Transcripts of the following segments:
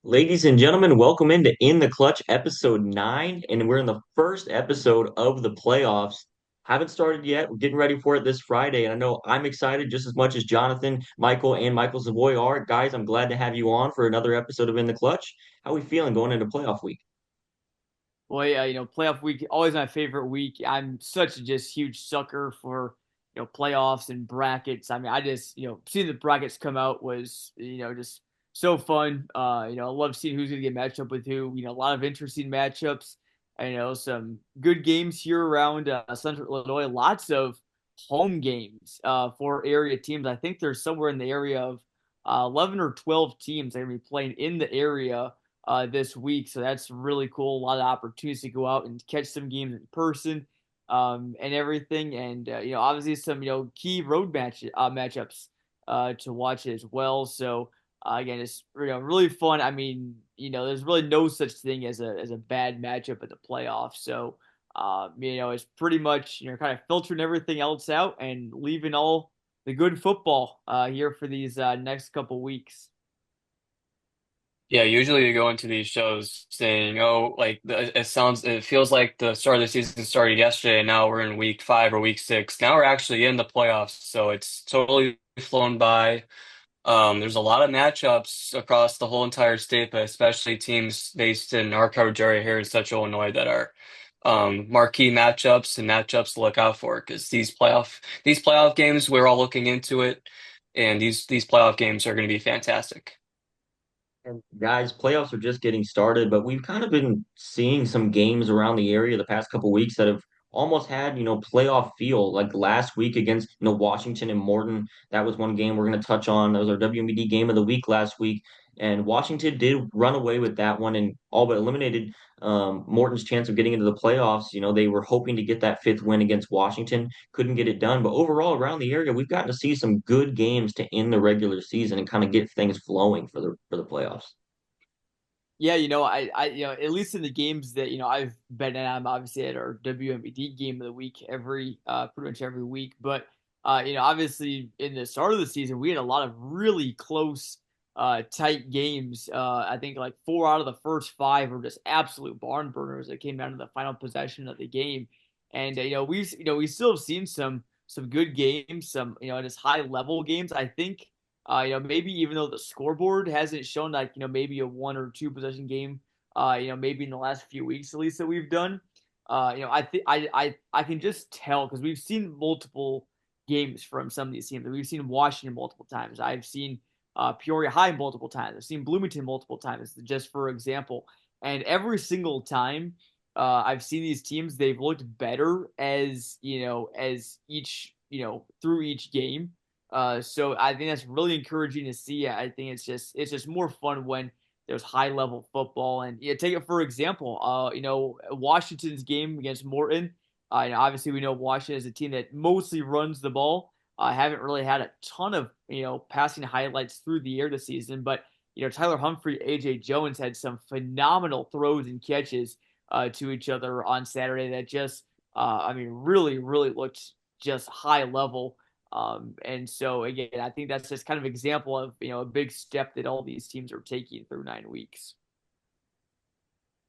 Ladies and gentlemen, welcome into In the Clutch episode 9, and we're in the first episode of the playoffs. Haven't started yet. We're getting ready for it this Friday, and I know I'm excited just as much as Jonathan, Michael, and Michael Savoie are. Guys, I'm glad to have you on for another episode of In the Clutch. How are we feeling going into playoff week? Well, yeah, playoff week always my favorite week. I'm such a just huge sucker for playoffs and brackets. I mean, I just seeing the brackets come out was just so fun. I love seeing who's going to get matched up with who. A lot of interesting matchups. Some good games here around Central Illinois. Lots of home games for area teams. I think there's somewhere in the area of 11 or 12 teams that are going to be playing in the area this week. So that's really cool. A lot of opportunities to go out and catch some games in person and everything. And, obviously some, key road matchups to watch as well. So, again, it's really fun. I mean, there's really no such thing as a bad matchup at the playoffs. So, it's pretty much kind of filtering everything else out and leaving all the good football here for these next couple weeks. Yeah, usually you go into these shows saying, "Oh, it feels like the start of the season started yesterday, and now we're in week 5 or week 6. Now we're actually in the playoffs, so it's totally flown by." There's a lot of matchups across the whole entire state, but especially teams based in our coverage area here in Central Illinois that are marquee matchups and matchups to look out for because these playoff games we're all looking into it, and these playoff games are going to be fantastic. And guys, playoffs are just getting started, but we've kind of been seeing some games around the area the past couple weeks that have almost had, playoff feel. Like last week against, Washington and Morton. That was one game we're going to touch on. That was our WMBD game of the week last week. And Washington did run away with that one and all but eliminated Morton's chance of getting into the playoffs. They were hoping to get that fifth win against Washington, couldn't get it done. But overall, around the area, we've gotten to see some good games to end the regular season and kind of get things flowing for the playoffs. Yeah, at least in the games that I've been in, I'm obviously at our WMBD game of the week pretty much every week. But obviously in the start of the season, we had a lot of really close, tight games. I think like 4 out of the first five were just absolute barn burners that came down to the final possession of the game. And we still have seen some good games, some just high level games. I think maybe even though the scoreboard hasn't shown like, maybe a one or two possession game, maybe in the last few weeks at least that we've done. I think I can just tell because we've seen multiple games from some of these teams. We've seen Washington multiple times. I've seen Peoria High multiple times. I've seen Bloomington multiple times, just for example. And every single time I've seen these teams, they've looked better as each through each game. So I think that's really encouraging to see. I think it's just more fun when there's high level football. And take it for example, Washington's game against Morton. Obviously we know Washington is a team that mostly runs the ball. I haven't really had a ton of passing highlights through the air this season, but Tyler Humphrey, AJ Jones had some phenomenal throws and catches to each other on Saturday that just I mean really looked just high level. And so again, I think that's just kind of example of a big step that all these teams are taking through 9 weeks.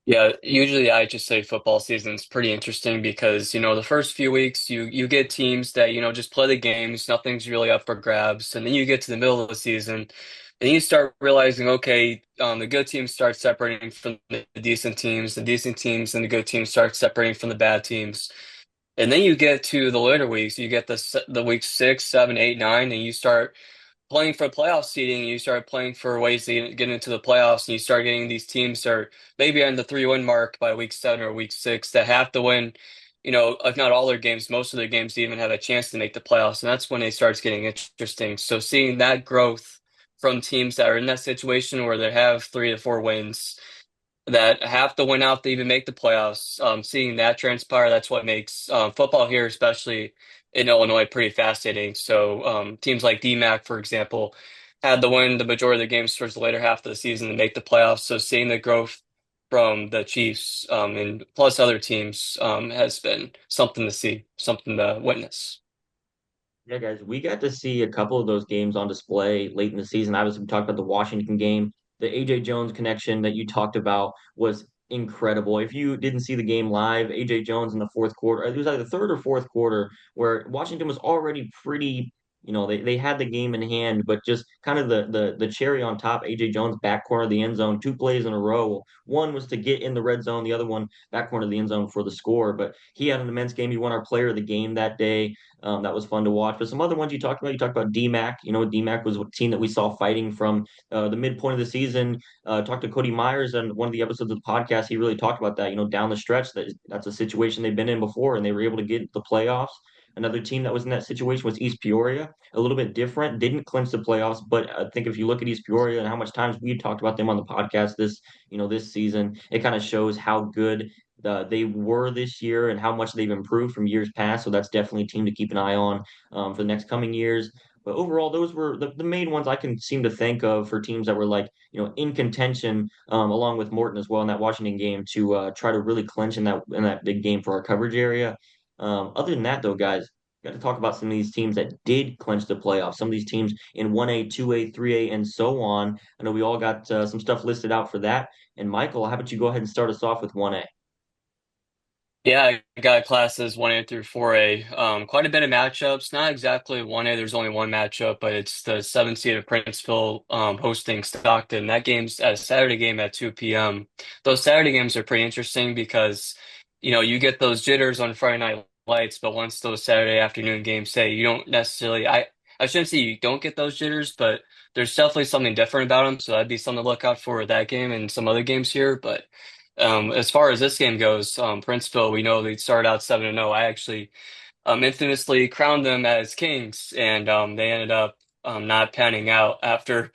Yeah, usually I just say football season's pretty interesting because, the first few weeks you get teams that, just play the games, nothing's really up for grabs. And then you get to the middle of the season and you start realizing, okay, the good teams start separating from the decent teams and the good teams start separating from the bad teams. And then you get to the later weeks, you get the week 6, 7, 8, 9, and you start playing for playoff seeding, you start playing for ways to get into the playoffs, and you start getting these teams that are maybe on the 3-win mark by week 7 or week 6 that have to win, if not all their games, most of their games to even have a chance to make the playoffs. And that's when it starts getting interesting. So seeing that growth from teams that are in that situation where they have 3 to 4 wins that have to win out to even make the playoffs. Seeing that transpire, that's what makes football here, especially in Illinois, pretty fascinating. So teams like DMAC, for example, had to win the majority of the games towards the later half of the season to make the playoffs. So seeing the growth from the Chiefs and plus other teams has been something to see, something to witness. Yeah, guys, we got to see a couple of those games on display late in the season. Obviously, we talked about the Washington game. the AJ Jones connection that you talked about was incredible. If you didn't see the game live, AJ Jones in the fourth quarter, it was either the third or fourth quarter, where Washington was already pretty, they had the game in hand, but just kind of the cherry on top, AJ Jones back corner of the end zone, two plays in a row. One was to get in the red zone, the other one back corner of the end zone for the score. But he had an immense game. He won our player of the game that day. That was fun to watch. But some other ones you talked about DMAC. DMAC was a team that we saw fighting from the midpoint of the season. Talked to Cody Myers on one of the episodes of the podcast. He really talked about that. Down the stretch, that's a situation they've been in before, and they were able to get into the playoffs. Another team that was in that situation was East Peoria. A little bit different, didn't clinch the playoffs, but I think if you look at East Peoria and how much times we talked about them on the podcast this season, it kind of shows how good they were this year and how much they've improved from years past. So that's definitely a team to keep an eye on for the next coming years. But overall, those were the main ones I can seem to think of for teams that were like, in contention, along with Morton as well in that Washington game to try to really clinch in that big game for our coverage area. Other than that, though, guys, got to talk about some of these teams that did clinch the playoffs. Some of these teams in 1A, 2A, 3A, and so on. I know we all got some stuff listed out for that. And Michael, how about you go ahead and start us off with 1A? Yeah, I got classes 1A through 4A. Quite a bit of matchups. Not exactly 1A, there's only one matchup, but it's the 7th seed of Princeville hosting Stockton. That game's a Saturday game at 2 p.m. Those Saturday games are pretty interesting because, you get those jitters on Friday night lights, but once those Saturday afternoon games say you don't necessarily, I shouldn't say you don't get those jitters, but there's definitely something different about them. So that'd be something to look out for that game and some other games here. But as far as this game goes, Princeville, we know they started out 7-0. I actually infamously crowned them as kings, and they ended up not panning out after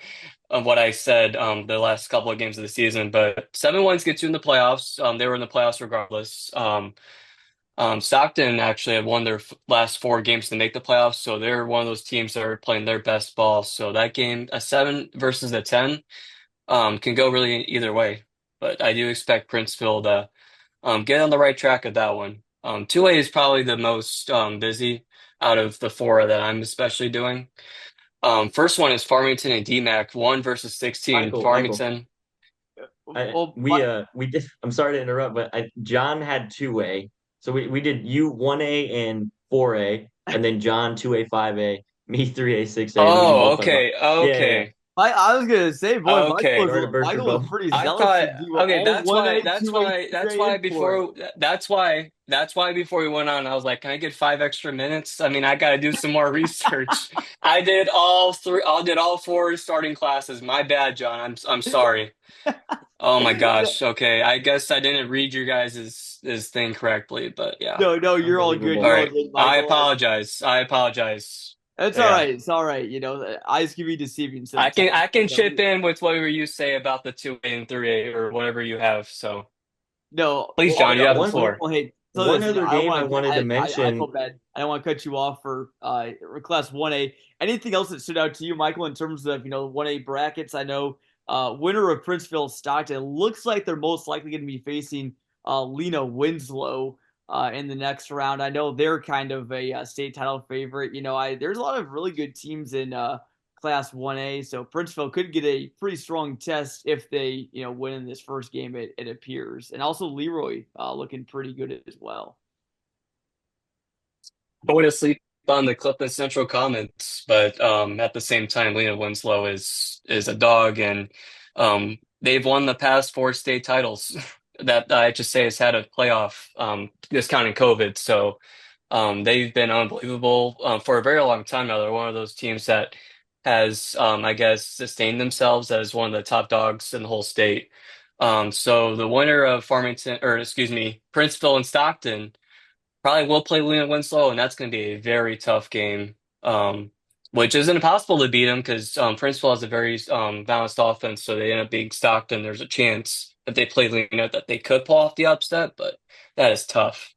what I said the last couple of games of the season. But 7 wins gets you in the playoffs. They were in the playoffs regardless. Stockton actually had won their last 4 games to make the playoffs, so they're one of those teams that are playing their best ball. So that game, a 7 versus a 10, can go really either way. But I do expect Princeville to get on the right track of that one. 2A is probably the most busy out of the four that I'm especially doing. First one is Farmington and DMAC, 1 versus 16. Michael, Farmington. Well, we did. I'm sorry to interrupt, but John had 2A, so we did you 1A and 4A, and then John 2A, 5A, me 3A, 6A, and we can Oh, both talk about. okay, Yeah, yeah, okay. I was gonna say, boy, Okay. sorry to burst your Michael was bubble. pretty I zealous to thought, do okay, all that's one why, A, that's two A, why, three A, and four A. that's why before we went on, I was like, can I get 5 extra minutes? I mean, I got to do some more research. I did all 4 starting classes. My bad, John. I'm sorry. Oh my gosh. Okay. I guess I didn't read your guys' thing correctly, but yeah. No, no, you're all good. All Unbelievable. You're all right. good, I Michael. apologize. I apologize. It's all Yeah. right. It's all right. Eyes can be deceiving I can sometimes. I can chip in with whatever you say about the 2A and 3A or whatever you have. So No, please, well, John, you Yeah, have the one floor. well, hey, so one listen, other I don't game I want to. wanted to I mention. feel bad. I don't want to cut you off for class 1A. Anything else that stood out to you, Michael, in terms of 1A brackets? I know winner of Princeville Stockton looks like they're most likely going to be facing Lena Winslow in the next round. I know they're kind of a state title favorite. There's a lot of really good teams in Class 1A, so Princeville could get a pretty strong test if they win in this first game. It appears, and also Leroy looking pretty good as well. Going to sleep on the Clifton Central comments, but at the same time, Lena Winslow is a dog, and they've won the past 4 state titles that I just say has had a playoff, discounting COVID. So they've been unbelievable for a very long time now. They're one of those teams that has, I guess, sustained themselves as one of the top dogs in the whole state. So the winner of Farmington, or excuse me, Princeville and Stockton probably will play Lena Winslow, and that's going to be a very tough game. Which isn't impossible to beat them because Princeville has a very balanced offense, so they end up being Stockton. There's a chance if they play Lena that they could pull off the upset, but that is tough.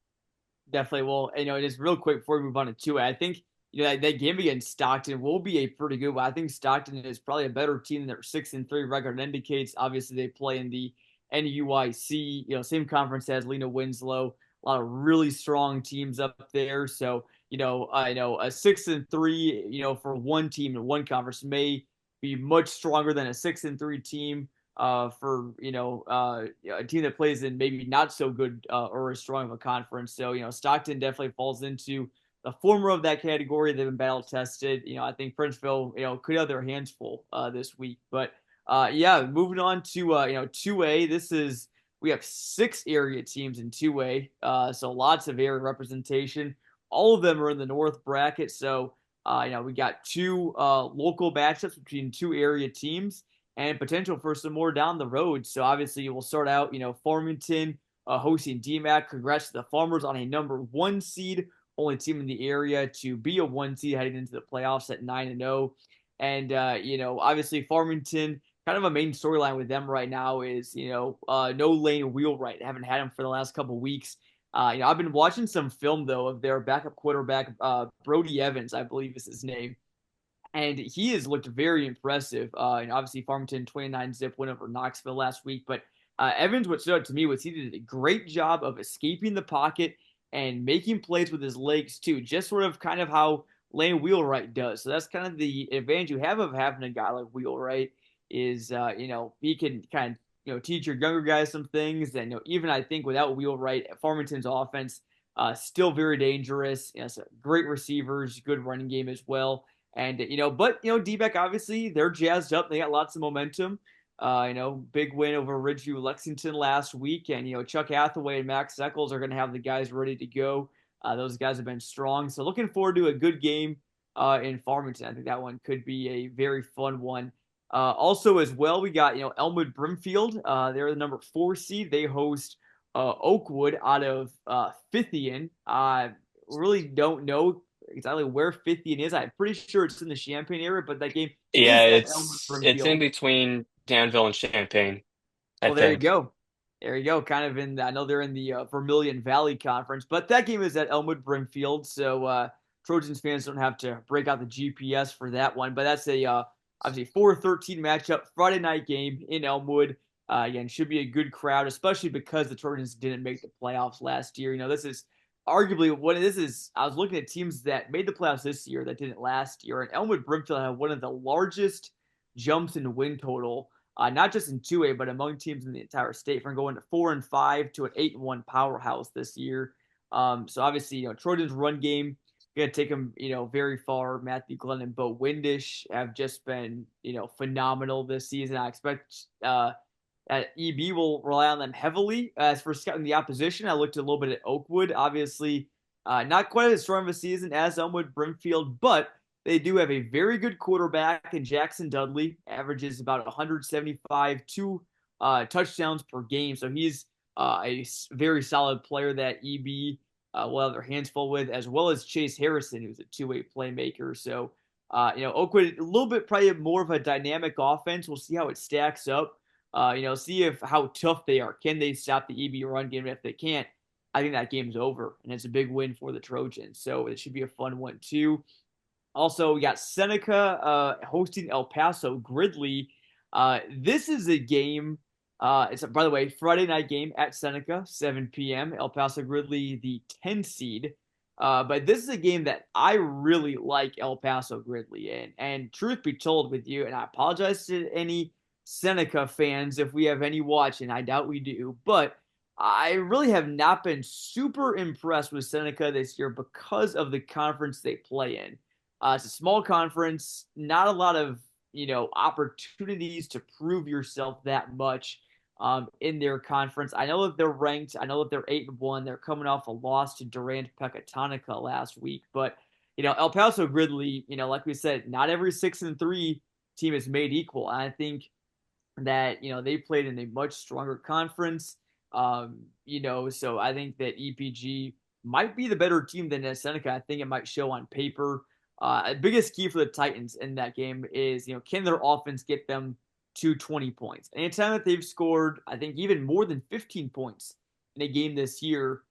Definitely. Well, just real quick before we move on to 2A, I think that game against Stockton will be a pretty good one. I think Stockton is probably a better team than their 6-3 record indicates. Obviously, they play in the NUIC, same conference as Lena Winslow. A lot of really strong teams up there. So, I know a 6-3, for one team in one conference may be much stronger than a 6-3 team for a team that plays in maybe not so good or as strong of a conference. So Stockton definitely falls into the former of that category. They've been battle tested. I think Princeville could have their hands full this week. But yeah, moving on to 2A. We have 6 area teams in 2A, so lots of area representation. All of them are in the North bracket, so we got two local matchups between 2 area teams and potential for some more down the road. So obviously we'll start out, Farmington hosting DMAC. Congrats to the Farmers on a number 1 seed, only team in the area to be a 1 seed heading into the playoffs at 9-0. And obviously Farmington, kind of a main storyline with them right now is no Lane Wheelwright. Haven't had him for the last couple weeks. I've been watching some film though of their backup quarterback, Brody Evans, I believe is his name, and he has looked very impressive. And obviously Farmington 29-zip win over Knoxville last week, but Evans, what stood out to me was he did a great job of escaping the pocket and making plays with his legs too, just sort of kind of how Lane Wheelwright does. So that's kind of the advantage you have of having a guy like Wheelwright is he can kind of teach your younger guys some things. And even I think without Wheelwright, Farmington's offense still very dangerous. So great receivers, good running game as well. And but D-back obviously they're jazzed up. They got lots of momentum. Big win over Ridgeview Lexington last week, and Chuck Hathaway and Max Eccles are going to have the guys ready to go. Those guys have been strong, so looking forward to a good game in Farmington. I think that one could be a very fun one. Also, as well, we got Elmwood Brimfield. They're the number 4 seed. They host Oakwood out of Fithian. Really don't know exactly where Fithian is. I'm pretty sure it's in the Champaign area, but that game Yeah, is at Elmwood it's in Brimfield. between Danville and Champaign, I Well, there you think. go. There you go. Kind of I know they're in the Vermilion Valley Conference, but that game is at Elmwood Brimfield, so Trojans fans don't have to break out the GPS for that one. But that's a obviously 4-13 matchup, Friday night game in Elmwood. Again, should be a good crowd, especially because the Trojans didn't make the playoffs last year. This is arguably what this is. I was looking at teams that made the playoffs this year that didn't last year, and Elmwood Brimfield had one of the largest jumps in win total, not just in 2A, but among teams in the entire state, from going to 4-5 to an 8-1 powerhouse this year. So obviously, Trojans run game gonna take them, very far. Matthew Glenn and Bo Windish have just been, phenomenal this season. I expect EB will rely on them heavily. As for scouting the opposition, I looked a little bit at Oakwood. Obviously, not quite as strong of a season as Elmwood Brimfield, but they do have a very good quarterback in Jackson Dudley. Averages about 175 touchdowns per game. So he's a very solid player that EB will have their hands full with, as well as Chase Harrison, who's a 2-way playmaker. So, Oakwood, a little bit probably more of a dynamic offense. We'll see how it stacks up. See how tough they are. Can they stop the EB run game? If they can't, I think that game's over, and it's a big win for the Trojans. So it should be a fun one too. Also, we got Seneca hosting El Paso Gridley. This is a game. It's by the way Friday night game at Seneca, 7 p.m. El Paso Gridley, the 10 seed. But this is a game that I really like El Paso Gridley in. And truth be told with you, and I apologize to any Seneca fans if we have any watching. I doubt we do. But I really have not been super impressed with Seneca this year because of the conference they play in. It's a small conference, not a lot of opportunities to prove yourself that much in their conference. I know that they're ranked. I know that they're 8-1. They're coming off a loss to Durant Pecatonica last week, but El Paso Gridley, like we said, not every 6-3 team is made equal. And I think that they played in a much stronger conference. So I think that EPG might be the better team than Seneca. I think it might show on paper. Biggest key for the Titans in that game is, can their offense get them to 20 points? Anytime that they've scored, I think even more than 15 points in a game this year,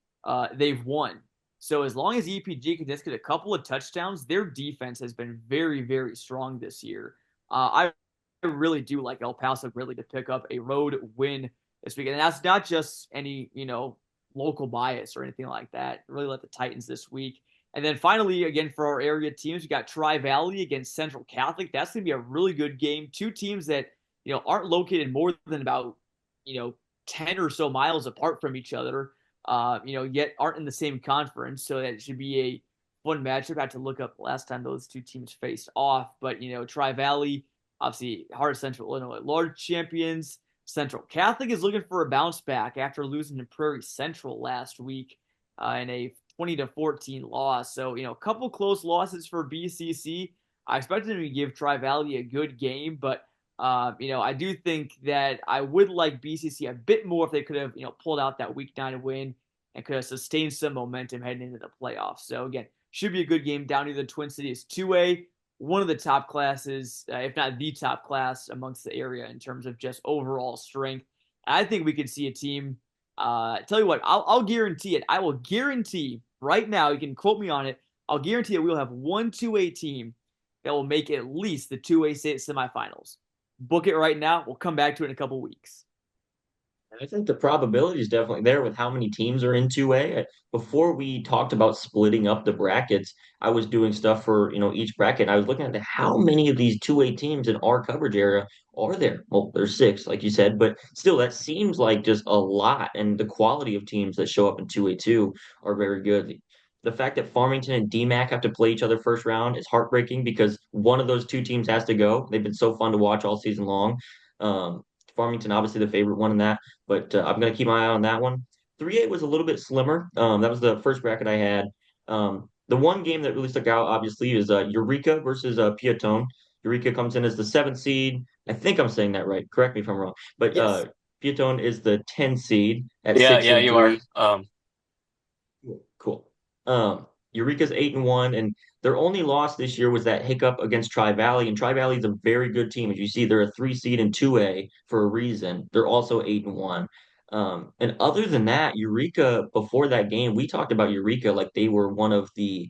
they've won. So as long as EPG can just get a couple of touchdowns, their defense has been very, very strong this year. I really do like El Paso really to pick up a road win this weekend. And that's not just any, local bias or anything like that. Really like the Titans this week. And then finally, again, for our area teams, we got Tri-Valley against Central Catholic. That's going to be a really good game. Two teams that, aren't located more than about, you know, 10 or so miles apart from each other, yet aren't in the same conference. So that should be a fun matchup. I had to look up the last time those two teams faced off. But, Tri Valley, obviously, Heart of Central Illinois, large champions. Central Catholic is looking for a bounce back after losing to Prairie Central last week in a 20-14 loss. So, a couple close losses for BCC. I expected them to give Tri Valley a good game, but I do think that I would like BCC a bit more if they could have, pulled out that Week 9 win and could have sustained some momentum heading into the playoffs. So again, should be a good game down to the Twin Cities 2A, one of the top classes, if not the top class amongst the area in terms of just overall strength. I think we could see a team. Tell you what, I'll guarantee it. I will guarantee right now. You can quote me on it. I'll guarantee that we'll have one 2A team that will make at least the 2A state semifinals. Book it right now. We'll come back to it in a couple weeks. I think the probability is definitely there with how many teams are in 2A. Before we talked about splitting up the brackets, I was doing stuff for, each bracket. I was looking at how many of these 2A teams in our coverage area are there? Well, there's six, like you said, but still that seems like just a lot. And the quality of teams that show up in 2A2 are very good. The fact that Farmington and DMAC have to play each other first round is heartbreaking because one of those two teams has to go. They've been so fun to watch all season long. Farmington, obviously the favorite one in that, but I'm going to keep my eye on that one. 3A was a little bit slimmer. That was the first bracket I had. The one game that really stuck out, obviously, is Eureka versus Piatone. Eureka comes in as the seventh seed. I think I'm saying that right. Correct me if I'm wrong. But Yes. Piatone is the 10 seed at Yeah, six yeah, and you are. three. Cool. Eureka's 8-1, and their only loss this year was that hiccup against Tri Valley. And Tri Valley is a very good team. As you see, they're a 3 seed in 2A for a reason. They're also 8-1. And other than that, Eureka, before that game, we talked about Eureka like they were one of the,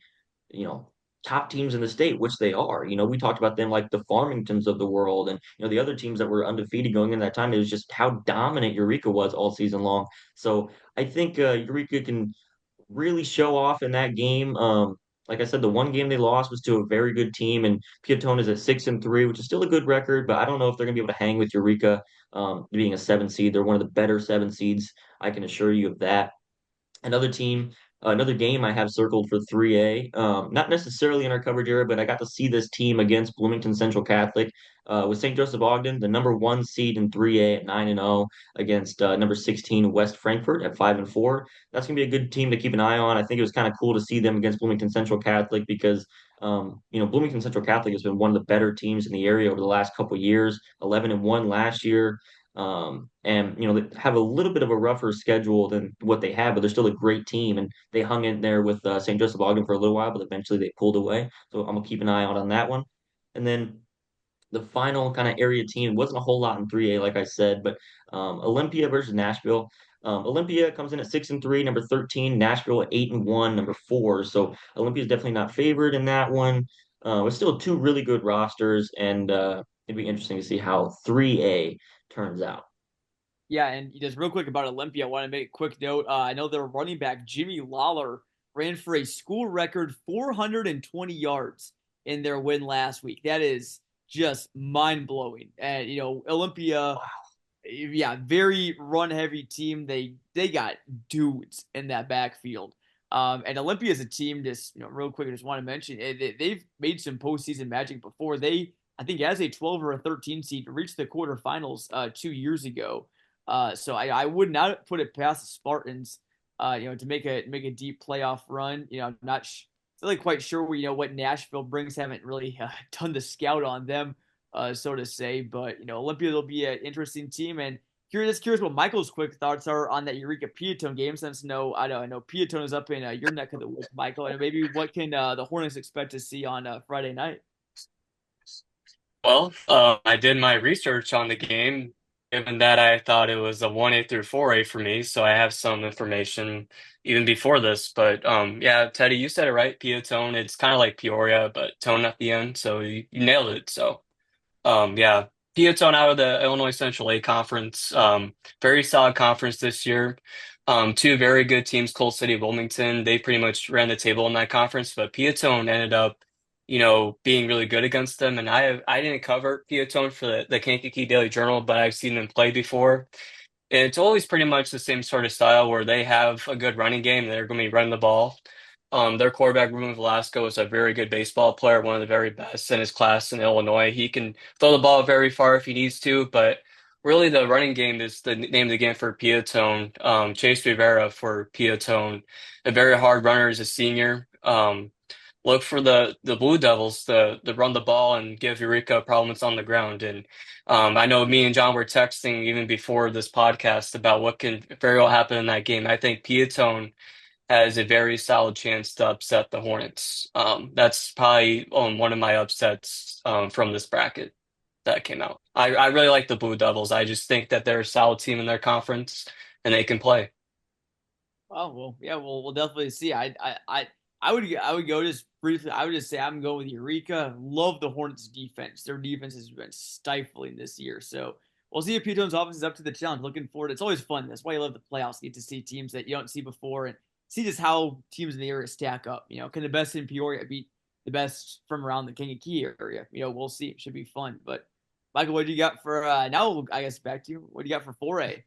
you know, top teams in the state, which they are. We talked about them like the Farmingtons of the world and, the other teams that were undefeated going in that time. It was just how dominant Eureka was all season long. So I think Eureka can really show off in that game. Like I said, the one game they lost was to a very good team, and Piatone is at 6-3, which is still a good record, but I don't know if they're gonna be able to hang with Eureka, being a 7 seed. They're one of the better 7 seeds. I can assure you of that. Another team, another game I have circled for 3A. Not necessarily in our coverage area, but I got to see this team against Bloomington Central Catholic with St. Joseph Ogden, the number 1 seed in 3A at 9-0 against number 16 West Frankfort at 5-4. That's gonna be a good team to keep an eye on. I think it was kind of cool to see them against Bloomington Central Catholic because Bloomington Central Catholic has been one of the better teams in the area over the last couple of years. 11-1 last year. And they have a little bit of a rougher schedule than what they have, but they're still a great team, and they hung in there with St. Joseph Ogden for a little while, but eventually they pulled away. So I'm gonna keep an eye out on that one. And then the final kind of area team wasn't a whole lot in 3A, like I said, but Olympia versus Nashville. Olympia comes in at 6-3, number 13. Nashville at 8-1, number 4. So Olympia is definitely not favored in that one. It's still two really good rosters, and it'd be interesting to see how 3A turns out. Yeah, and just real quick about Olympia, I want to make a quick note. I know their running back Jimmy Lawler ran for a school record 420 yards in their win last week. That is just mind blowing. And Olympia, yeah, very run heavy team. They got dudes in that backfield. And Olympia is a team. Just real quick, I just want to mention they've made some postseason magic before. They, I think, as a 12 or a 13 seed, reached the quarterfinals 2 years ago. So I would not put it past the Spartans, to make a deep playoff run. I'm not really quite sure what Nashville brings. Haven't really done the scout on them, so to say. But Olympia will be an interesting team, and curious what Michael's quick thoughts are on that Eureka Piatone game. Since I know Piatone is up in your neck of the woods, Michael, and maybe what can the Hornets expect to see on Friday night? Well, I did my research on the game, given that I thought it was a 1A through 4A for me, so I have some information even before this. But yeah, Teddy, you said it right. Piatone, it's kind of like Peoria, but tone at the end, so you nailed it. So yeah, Piatone out of the Illinois Central A Conference, very solid conference this year. Two very good teams, Coal City, Wilmington. They pretty much ran the table in that conference, but Piatone ended up being really good against them. And I didn't cover Piatone for the Kankakee Daily Journal, but I've seen them play before. It's always pretty much the same sort of style where they have a good running game. They're going to be running the ball. Their quarterback, Ruben Velasco, is a very good baseball player, one of the very best in his class in Illinois. He can throw the ball very far if he needs to, but really the running game is the name of the game for Piatone. Chase Rivera for Piatone, a very hard runner as a senior. Look for the Blue Devils to run the ball and give Eureka problems on the ground. And I know me and John were texting even before this podcast about what can very well happen in that game. I think Piatone has a very solid chance to upset the Hornets. That's probably one of my upsets from this bracket that came out. I really like the Blue Devils. I just think that they're a solid team in their conference and they can play. Oh well, yeah, we'll definitely see. I would go just briefly. I would just say I'm going with Eureka. Love the Hornets' defense. Their defense has been stifling this year, so we'll see if Pitone's offense is up to the challenge. Looking forward. It's always fun. That's why you love the playoffs. You get to see teams that you don't see before and see just how teams in the area stack up. Can the best in Peoria beat the best from around the Kankakee area? We'll see. It should be fun. But Michael, what do you got for now? I guess back to you. What do you got for 4A?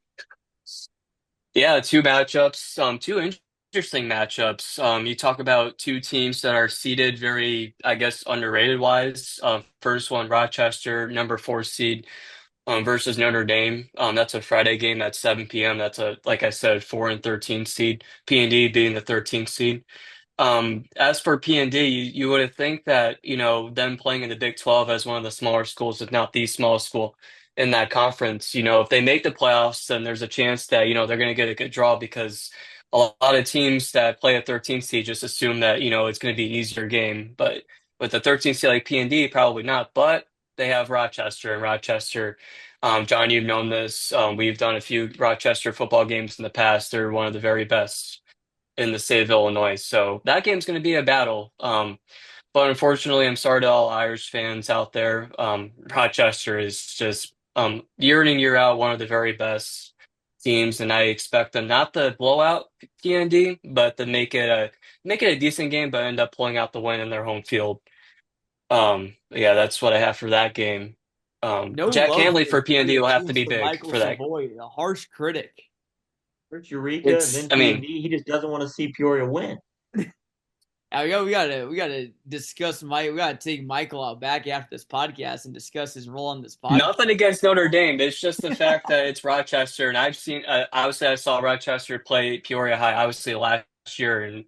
Yeah, two matchups, two interesting matchups. You talk about two teams that are seeded very, I guess, underrated wise. First one, Rochester, number 4 seed, versus Notre Dame. That's a Friday game at 7 p.m. That's like I said, 4 and 13 seed. P&D being the 13th seed. As for P&D, you would think that, them playing in the Big 12 as one of the smaller schools, if not the smallest school in that conference, if they make the playoffs, then there's a chance that, they're going to get a good draw because a lot of teams that play a 13th seed just assume that, it's going to be an easier game. But with the 13th seed like P&D, probably not. But they have Rochester and Rochester. John, you've known this. We've done a few Rochester football games in the past. They're one of the very best in the state of Illinois. So that game's going to be a battle. But unfortunately, I'm sorry to all Irish fans out there. Rochester is just year in and year out one of the very best teams, and I expect them not to blow out TND, but to make it a decent game, but end up pulling out the win in their home field. Yeah, that's what I have for that game. No Jack love Hanley for for PND Peoria will have to schools be for big Michael for that. Savoie, a harsh critic. First Eureka and It's, then I mean, P&D. He just doesn't want to see Peoria win. We gotta discuss Mike. We gotta take Michael out back after this podcast and discuss his role on this podcast. Nothing against Notre Dame. It's just the fact that it's Rochester, and I've seen. Obviously, I saw Rochester play Peoria High, obviously last year,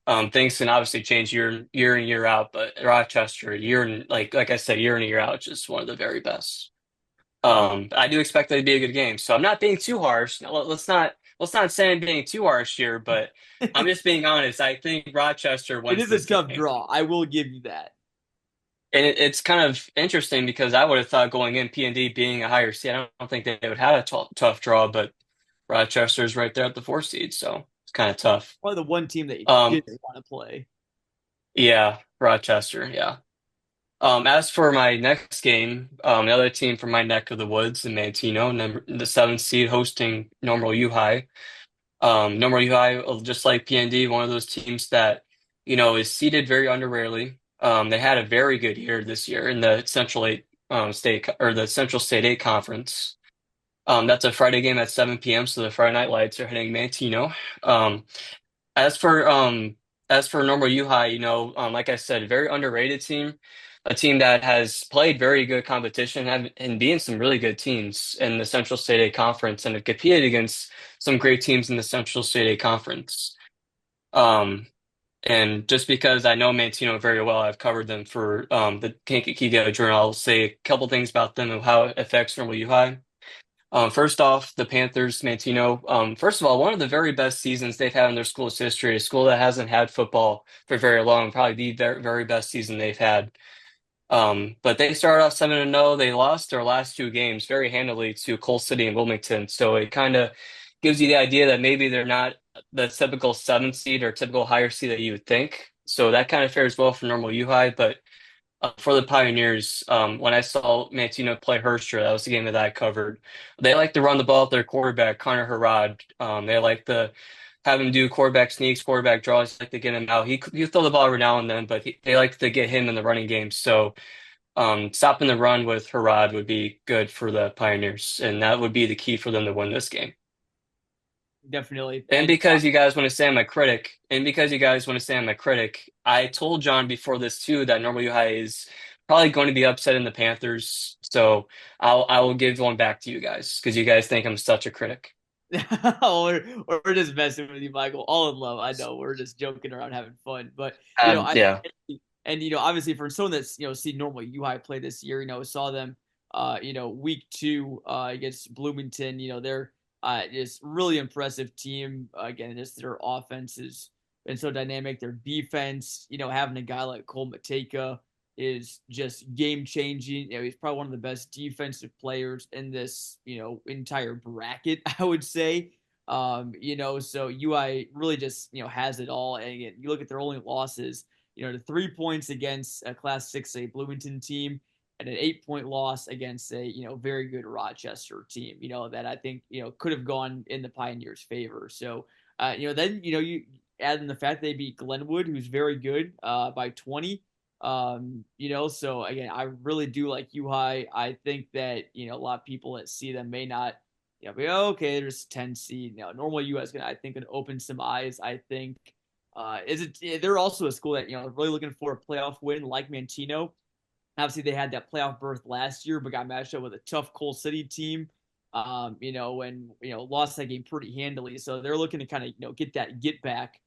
and things can obviously change year in year out. But Rochester, year in like I said, year in and year out, just one of the very best. Well, I do expect that to be a good game, so I'm not being too harsh. No, let's not say I'm being too harsh here, but I'm just being honest. I think Rochester it wins is a this tough game. draw. I will give you that. And it's kind of interesting because I would have thought going in P&D being a higher seed, I don't think they would have a tough draw, but Rochester's right there at the 4 seed, so it's kind of tough. Probably the one team that you Um, didn't want to play. yeah, Rochester, yeah. As for my next game, the other team from my neck of the woods in Manteno, the 7th seed hosting Normal U High. Normal U High, just like PND, one of those teams that, is seeded very underrarely. They had a very good year this year in the Central Eight State or the Central State Eight Conference. That's a Friday game at 7 p.m. So the Friday Night Lights are hitting Manteno. Um, as for Normal U High, like I said, very underrated team, a team that has played very good competition and beaten some really good teams in the Central State A Conference and have competed against some great teams in the Central State A Conference. Um, and just because I know Mantino very well, I've covered them for the Kankakee Daily Journal. I'll say a couple things about them and how it affects Normal U High. First off, the Panthers, Mantino. First of all, one of the very best seasons they've had in their school's history. A school that hasn't had football for very long, probably the very, very best season they've had. But they started off 7-0. They lost their last two games very handily to Coal City and Wilmington. So it kind of gives you the idea that maybe they're not the typical 7th seed or typical higher seed that you would think. So that kind of fares well for Normal U High. But for the Pioneers, when I saw Mantino play Herstra, that was the game that I covered. They like to run the ball with their quarterback, Connor Harrod. They like have him do quarterback sneaks, quarterback draws, like to get him out. He throw the ball every now and then, but they like to get him in the running game. So stopping the run with Harad would be good for the Pioneers, and that would be the key for them to win this game. Definitely. And And because you guys want to say I'm a critic, and because you guys want to say I'm a critic, I told John before this too that Normal UI is probably going to be upset in the Panthers. So I will give one back to you guys because you guys think I'm such a critic. we're just messing with you, Michael. All in love. I know we're just joking around, having fun. But I Yeah. and obviously for someone that's seen normal UI play this year, saw them, week two against Bloomington. They're just really impressive team. Again, just their offense has been so dynamic. Their defense, having a guy like Cole Mateka is just game changing. He's probably one of the best defensive players in this, entire bracket, I would say. So UI really just, has it all. And again, you look at their only losses, the 3 points against a Class 6A Bloomington team and an 8-point loss against a, very good Rochester team, that I think, could have gone in the Pioneers' favor. So, then, you add in the fact they beat Glenwood, who's very good, by 20. So again, I really do like UI. I think that, a lot of people that see them may not, be okay, there's 10 seed. Normal US gonna, I think, can open some eyes. I think they're also a school that, really looking for a playoff win like Mantino. Obviously, they had that playoff berth last year, but got matched up with a tough Coal City team. And lost that game pretty handily. So they're looking to kind of get that get back,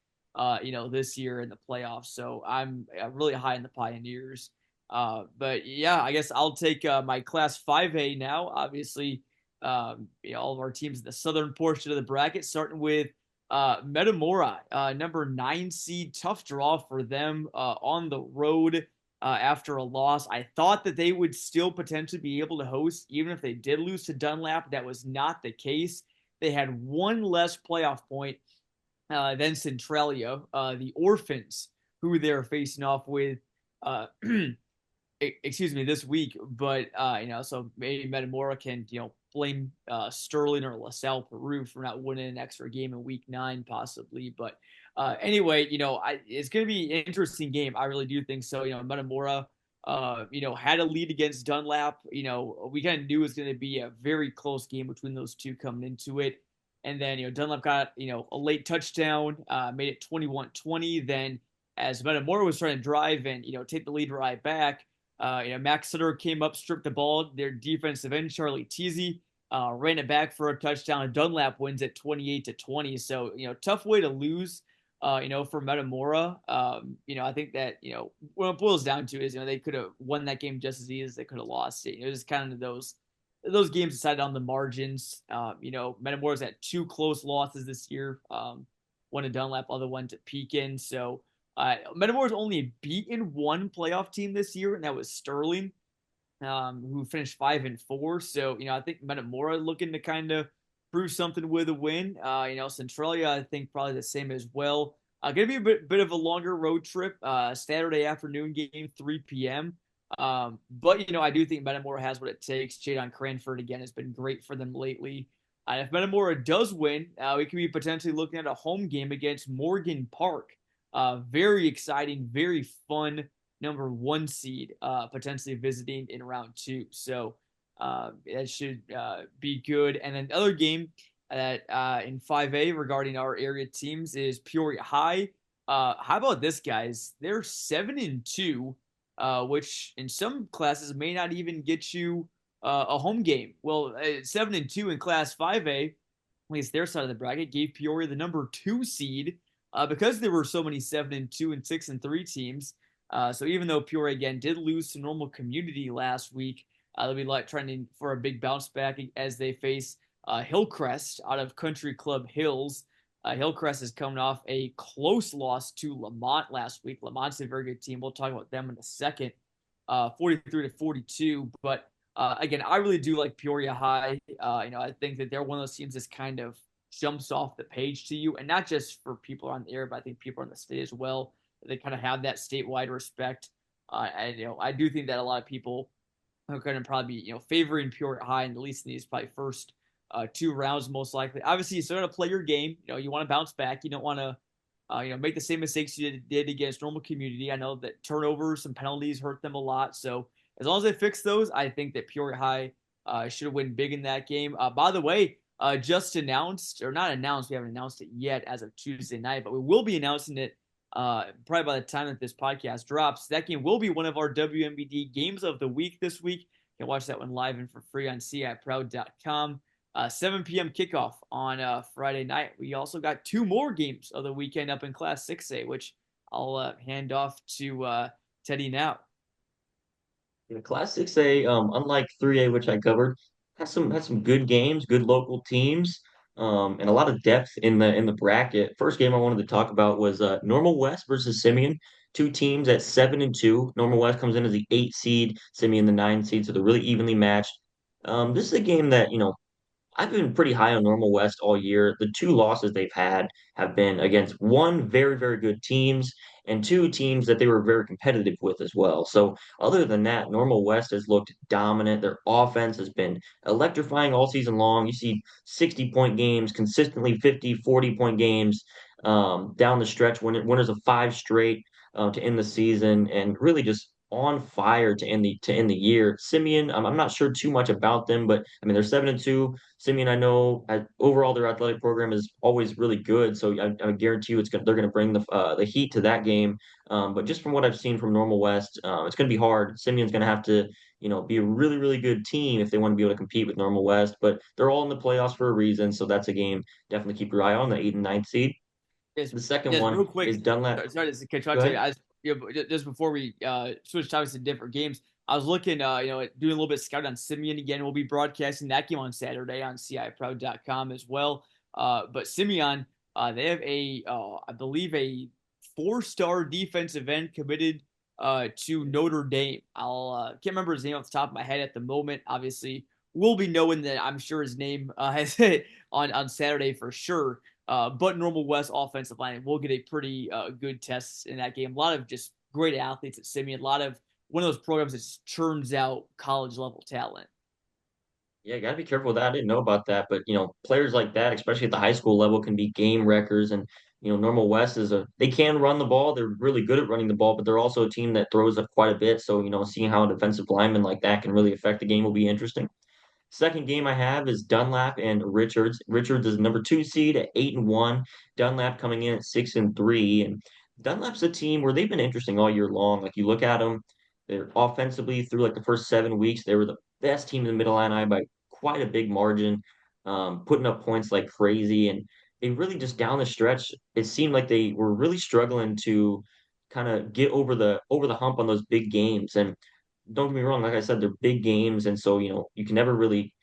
this year in the playoffs. So I'm really high in the Pioneers. But yeah, I guess I'll take my Class 5A now. Obviously, all of our teams in the southern portion of the bracket, starting with Metamora, number 9 seed, tough draw for them on the road after a loss. I thought that they would still potentially be able to host, even if they did lose to Dunlap. That was not the case. They had one less playoff point than Centralia, the Orphans, who they're facing off with. Excuse me, this week. But so maybe Metamora can blame Sterling or LaSalle Peru for not winning an extra game in week 9, possibly. But anyway, it's going to be an interesting game. I really do think so. Metamora, had a lead against Dunlap. We kind of knew it was going to be a very close game between those two coming into it. And then, Dunlap got, a late touchdown, made it 21-20. Then as Metamora was trying to drive and, take the lead right back, Max Sutter came up, stripped the ball. Their defensive end, Charlie Teasy, ran it back for a touchdown. Dunlap wins at 28-20. So, tough way to lose, for Metamora. I think that, what it boils down to is, they could have won that game just as easy as they could have lost it. It was kind of those games decided on the margins. Metamora's had 2 close losses this year. One to Dunlap, other one to Pekin. So, Metamora's only beaten one playoff team this year, and that was Sterling, who finished 5-4. So, I think Metamora looking to kind of prove something with a win. Centralia, I think probably the same as well. Going to be a bit of a longer road trip. Saturday afternoon game, 3 p.m. But I do think Metamora has what it takes. Jadon Cranford again has been great for them lately. If Metamora does win, we could be potentially looking at a home game against Morgan Park. Very exciting, very fun number 1 seed, potentially visiting in round 2. So that should be good. And then the other game that in 5A regarding our area teams is Peoria High. How about this, guys? They're 7-2, which in some classes may not even get you a home game. Well, 7-2 in Class 5A, at least their side of the bracket, gave Peoria the number 2 seed because there were so many 7-2 and 6-3 teams. So even though Peoria again did lose to Normal Community last week, they'll be trending for a big bounce back as they face Hillcrest out of Country Club Hills. Hillcrest is coming off a close loss to Lamont last week. Lamont's a very good team. We'll talk about them in a second. 43-42. But again, I really do like Peoria High. I think that they're one of those teams that's kind of jumps off the page to you, and not just for people on the air, but I think people on the state as well. They kind of have that statewide respect. I do think that a lot of people are going to probably be, favoring Peoria High, and at least in these probably first two rounds most likely. Obviously, you still got to play your game. You want to bounce back. You don't want to make the same mistakes you did against normal community. I know that turnovers and penalties hurt them a lot. So as long as they fix those, I think that Peoria High should win big in that game. By the way, just announced, or not announced, we haven't announced it yet as of Tuesday night, but we will be announcing it probably by the time that this podcast drops. That game will be one of our WMBD games of the week this week. You can watch that one live and for free on ciproud.com. 7 p.m. kickoff on Friday night. We also got two more games of the weekend up in Class 6A, which I'll hand off to Teddy now. Yeah, Class 6A, unlike 3A, which I covered, has some good games, good local teams, and a lot of depth in the bracket. First game I wanted to talk about was Normal West versus Simeon. Two teams at 7-2. Normal West comes in as the 8 seed, Simeon the 9 seed, so they're really evenly matched. This is a game that, I've been pretty high on Normal West all year. The two losses they've had have been against one very, very good teams and two teams that they were very competitive with as well. So other than that, Normal West has looked dominant. Their offense has been electrifying all season long. You see 60-point games, consistently 50, 40-point games down the stretch, winners of five straight to end the season, and really just on fire to end the year. Simeon, I'm not sure too much about them, but I mean they're 7-2. Simeon, I know overall their athletic program is always really good, so I guarantee you they're going to bring the heat to that game. But just from what I've seen from Normal West, it's going to be hard. Simeon's going to have to, be a really, really good team if they want to be able to compete with Normal West. But they're all in the playoffs for a reason, so that's a game definitely keep your eye on, the 8 and 9 seed. Just, The second just one real quick, is Dunlap. sorry to catch on Go to you. ahead. Just before we switch topics to different games, I was looking, doing a little bit of scouting on Simeon again. We'll be broadcasting that game on Saturday on ciproud.com as well. But Simeon, they have I believe, a four-star defensive end committed to Notre Dame. Can't remember his name off the top of my head at the moment. Obviously, we'll be knowing that. I'm sure his name has hit on Saturday for sure. But Normal West offensive line will get a pretty good test in that game. A lot of just great athletes at Simeon. A lot of one of those programs that churns out college level talent. Yeah, you got to be careful with that. I didn't know about that, but players like that, especially at the high school level, can be game wreckers. And Normal West they can run the ball. They're really good at running the ball, but they're also a team that throws up quite a bit. So seeing how a defensive lineman like that can really affect the game will be interesting. Second game I have is Dunlap and Richards. Richards is number 2 seed at 8-1. Dunlap coming in at 6-3. And Dunlap's a team where they've been interesting all year long. Like you look at them, they're offensively through like the first 7 weeks, they were the best team in the Middle Illini by quite a big margin, putting up points like crazy. And they really just down the stretch, it seemed like they were really struggling to kind of get over the hump on those big games. And don't get me wrong, like I said, they're big games, and so you can never really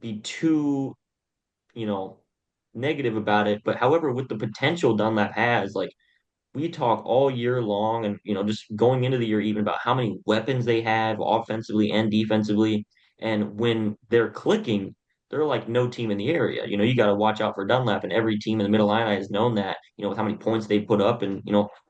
be too you know negative about it. But however, with the potential Dunlap has, like we talk all year long and just going into the year even about how many weapons they have offensively and defensively, and when they're clicking, they're like no team in the area. You got to watch out for Dunlap, and every team in the Middle Illini has known that, with how many points they put up and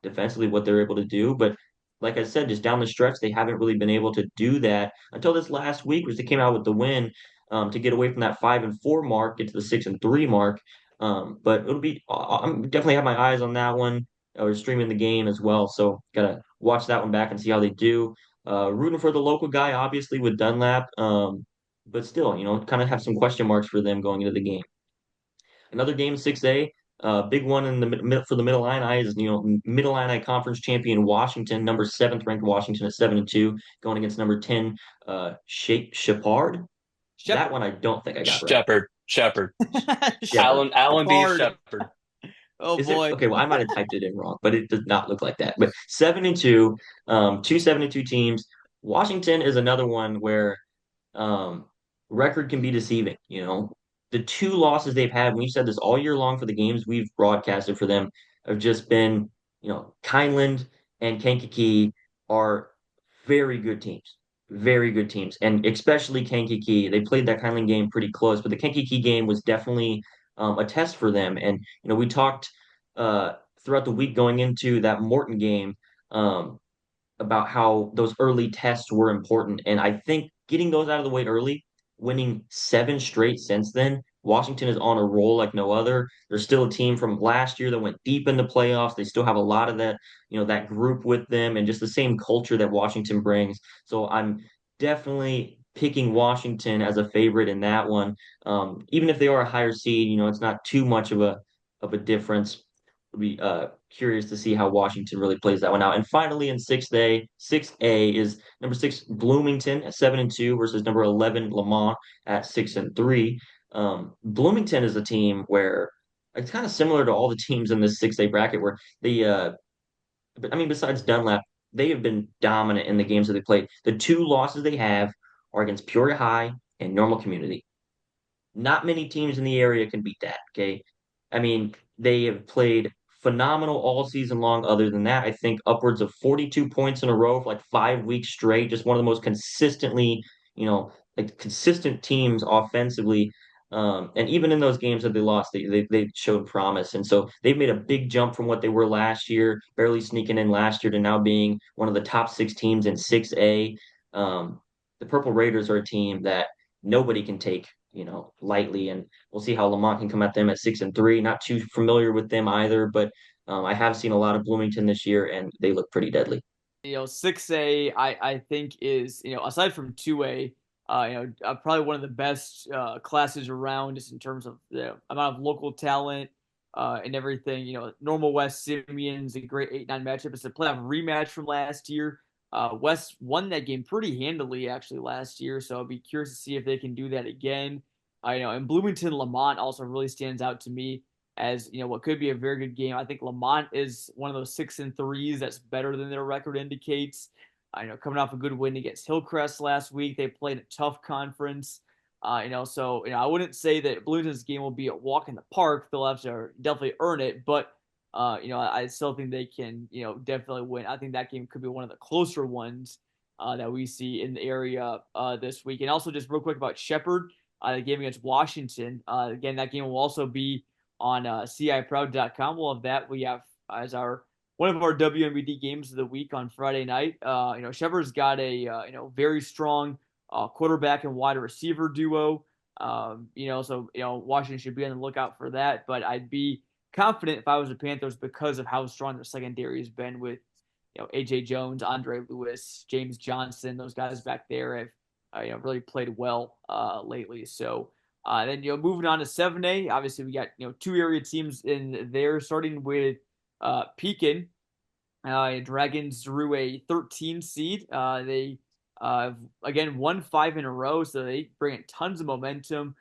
defensively what they're able to do. But like I said, just down the stretch, they haven't really been able to do that until this last week, which they came out with the win, to get away from that 5-4 mark, get to the 6-3 mark. But I'm definitely have my eyes on that one, or streaming the game as well. So gotta watch that one back and see how they do. Rooting for the local guy, obviously with Dunlap, but still, kind of have some question marks for them going into the game. Another game, 6A, big one in the for the Middle Illini is Middle Illini Conference champion Washington, number seventh ranked Washington at 7-2, going against number 10 Shepard. That Shepard. one I don't think I got right. Shepherd. Shepard. Allen B. Shepard. Shepherd. Oh Is it boy. okay? Well, I might have typed it in wrong, but it does not look like that. But 7-2, two 7-2 teams. Washington is another one where um, record can be deceiving. The two losses they've had, and we've said this all year long for the games we've broadcasted for them, have just been, Kindland and Kankakee are very good teams. Very good teams. And especially Kankakee. They played that Kindland game pretty close, but the Kankakee game was definitely a test for them. And, we talked uh, throughout the week going into that Morton game. About how those early tests were important. And I think getting those out of the way early, winning seven straight since then, Washington is on a roll like no other. They're still a team from last year that went deep into playoffs. They still have a lot of that, that group with them and just the same culture that Washington brings. So I'm definitely picking Washington as a favorite in that one. Even if they are a higher seed, it's not too much of a difference. We'll be curious to see how Washington really plays that one out. And finally, in 6A is number 6 Bloomington at 7-2 versus number 11 Lamont at 6-3. Bloomington is a team where it's kind of similar to all the teams in this 6A bracket where but I mean, besides Dunlap, they have been dominant in the games that they played. The two losses they have are against Peoria High and Normal Community. Not many teams in the area can beat that. Okay. I mean, they have played phenomenal all season long. Other than that, I think upwards of 42 points in a row for like 5 weeks straight. Just one of the most consistently, like consistent teams offensively. And even in those games that they lost, they showed promise. And so they've made a big jump from what they were last year, barely sneaking in last year to now being one of the top 6 teams in 6A. The Purple Raiders are a team that nobody can take lightly. And we'll see how Lamont can come at them at 6-3. Not too familiar with them either, but I have seen a lot of Bloomington this year, and they look pretty deadly. 6A, I think is, aside from 2A, probably one of the best classes around just in terms of the amount of local talent and everything. Normal West Simeon's a great 8-9 matchup. It's a playoff rematch from last year. West won that game pretty handily actually last year, so I'll be curious to see if they can do that again. And Bloomington Lamont also really stands out to me as what could be a very good game. I think Lamont is one of those 6-3s that's better than their record indicates. Coming off a good win against Hillcrest last week, they played a tough conference. So I wouldn't say that Bloomington's game will be a walk in the park. They'll have to definitely earn it, but I still think they can, definitely win. I think that game could be one of the closer ones that we see in the area this week. And also, just real quick about Shepherd, the game against Washington. Again, that game will also be on ciproud.com. We'll have that. We have as our one of our WMBD games of the week on Friday night. Shepherd's got a very strong quarterback and wide receiver duo. So Washington should be on the lookout for that. But I'd be confident if I was the Panthers because of how strong their secondary has been with AJ Jones, Andre Lewis, James Johnson. Those guys back there have really played well lately. So then moving on to 7A, obviously we got two area teams in there, starting with Pekin. Dragons drew a 13 seed. They again won 5 in a row, so they bring in tons of momentum.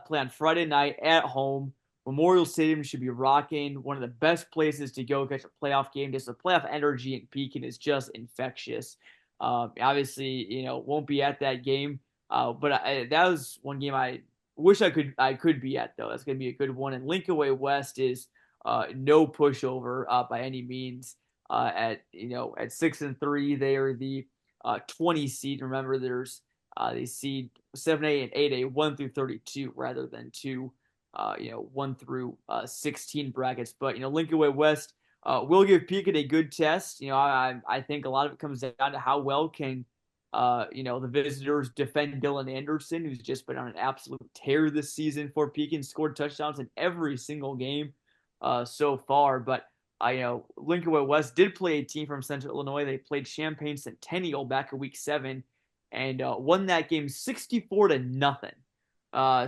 Play on Friday night at home. Memorial Stadium should be rocking. One of the best places to go catch a playoff game. Just the playoff energy in Pekin is just infectious. Obviously, won't be at that game, but that was one game I wish I could be at though. That's gonna be a good one. And Linkaway West is no pushover by any means. At 6-3, they are the 20 seed. Remember, there's they seed 7A and 8A 1 through 32 rather than 1 through 16 brackets. But Linkaway West will give Pekin a good test. I think a lot of it comes down to how well can the visitors defend Dylan Anderson, who's just been on an absolute tear this season for Pekin, scored touchdowns in every single game so far. But Linkaway West did play a team from Central Illinois. They played Champaign Centennial back in week 7 and won that game 64-0.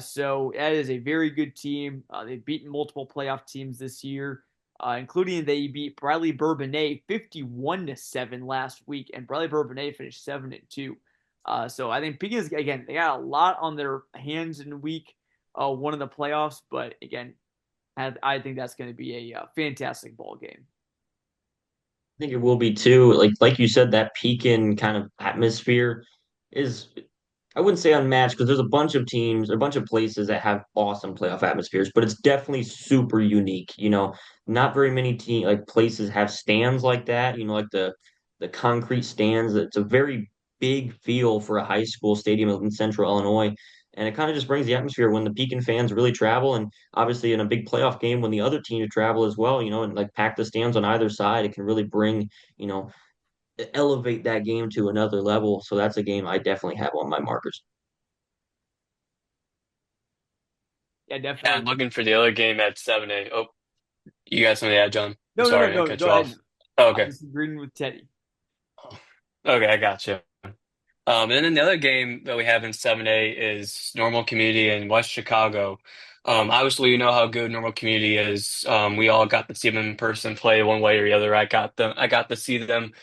So that is a very good team. They've beaten multiple playoff teams this year, including they beat Bradley Bourbonnais 51-7 last week, and Bradley Bourbonnais finished 7-2. So I think Pekin again, they got a lot on their hands in week 1 of the playoffs, but again, I think that's going to be a fantastic ball game. I think it will be too. Like you said, that Pekin kind of atmosphere is I wouldn't say unmatched because there's a bunch of teams, a bunch of places that have awesome playoff atmospheres, but it's definitely super unique. Not very many places have stands like that. Like the concrete stands. It's a very big feel for a high school stadium in Central Illinois, and it kind of just brings the atmosphere when the Pekin fans really travel, and obviously in a big playoff game when the other teams travel as well. And like pack the stands on either side, it can really bring you know elevate that game to another level. So that's a game I definitely have on my markers. Yeah, Yeah, I'm definitely. looking for the other game at 7-8. Oh, you got something to add, John? I'm No, no, no, sorry, I no. cut Go you ahead. off. Oh, I'm okay. just agreeing with Teddy. Okay, I got you. And then the other game that we have in 7A is Normal Community in West Chicago. Obviously, you know how good Normal Community is. We all got to see them in person play one way or the other. I got to see them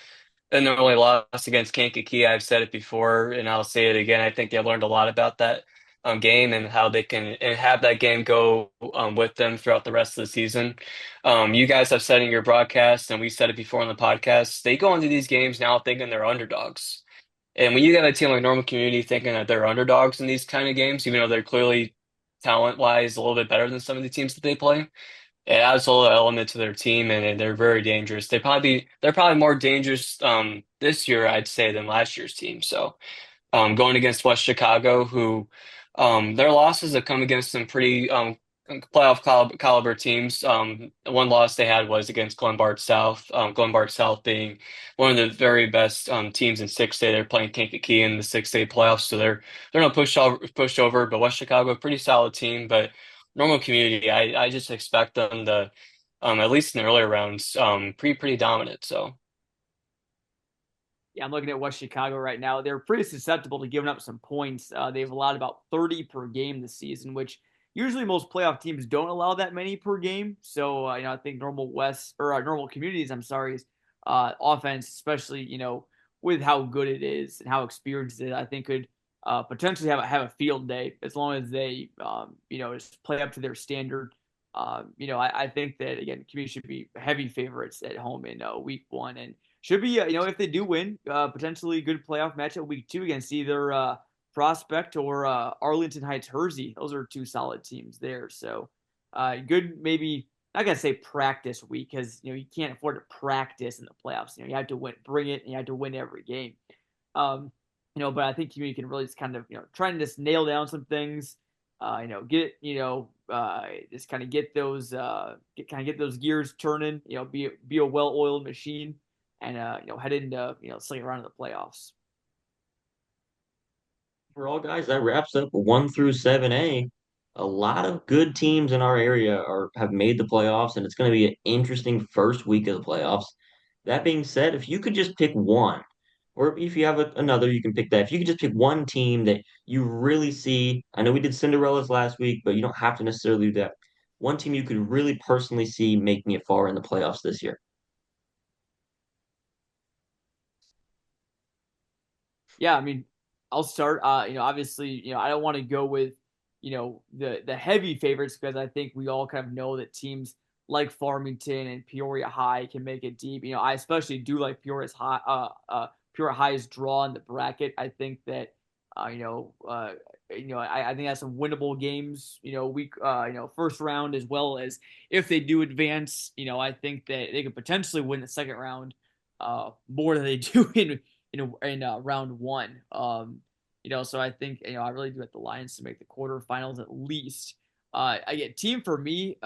in their only loss against Kankakee. I've said it before, and I'll say it again. I think they learned a lot about that game and how they can and have that game go with them throughout the rest of the season. You guys have said in your broadcast, and we said it before on the podcast. They go into these games now thinking they're underdogs. And when you get a team like Normal Community thinking that they're underdogs in these kind of games, even though they're clearly talent-wise a little bit better than some of the teams that they play, it adds a little element to their team, and they're very dangerous. They're probably more dangerous this year, I'd say, than last year's team. So going against West Chicago, who their losses have come against some pretty caliber teams. One loss they had was against Glenbard South. Glenbard South being one of the very best teams in 6A. They're playing Kankakee in the 6A playoffs, so they're not pushed over. But West Chicago, pretty solid team. But Normal Community, I just expect them to at least in the earlier rounds pretty dominant. So. Yeah, I'm looking at West Chicago right now. They're pretty susceptible to giving up some points. They've allowed about 30 per game this season, which usually most playoff teams don't allow that many per game. So, I think normal West or normal communities, I'm sorry, is offense, especially with how good it is and how experienced it is, I think could potentially have a field day as long as they just play up to their standard. I think that again, community should be heavy favorites at home in week one and should be, if they do win, potentially good playoff matchup week two against either Prospect or Arlington Heights Hersey. Those are two solid teams there. So good, maybe not gonna say practice week because you can't afford to practice in the playoffs. You have to win, bring it, and you have to win every game. Um, but I think you can really just kind of try and just nail down some things. Get just kind of get those get those gears turning. Be a well-oiled machine and head into second round of the playoffs. Overall, guys, that wraps up 1 through 7A. A lot of good teams in our area have made the playoffs, and it's going to be an interesting first week of the playoffs. That being said, if you could just pick one, or if you have another, you can pick that. If you could just pick one team that you really see, I know we did Cinderellas last week, but you don't have to necessarily do that. One team you could really personally see making it far in the playoffs this year. Yeah, I mean, I'll start. Obviously, I don't want to go with, the heavy favorites because I think we all kind of know that teams like Farmington and Peoria High can make it deep. I especially do like Peoria High's draw in the bracket. I think that, I think that's some winnable games. Week, first round as well as if they do advance. I think that they could potentially win the second round, more than they do in round one. So I think I really do have the Lions to make the quarterfinals at least. I get team for me.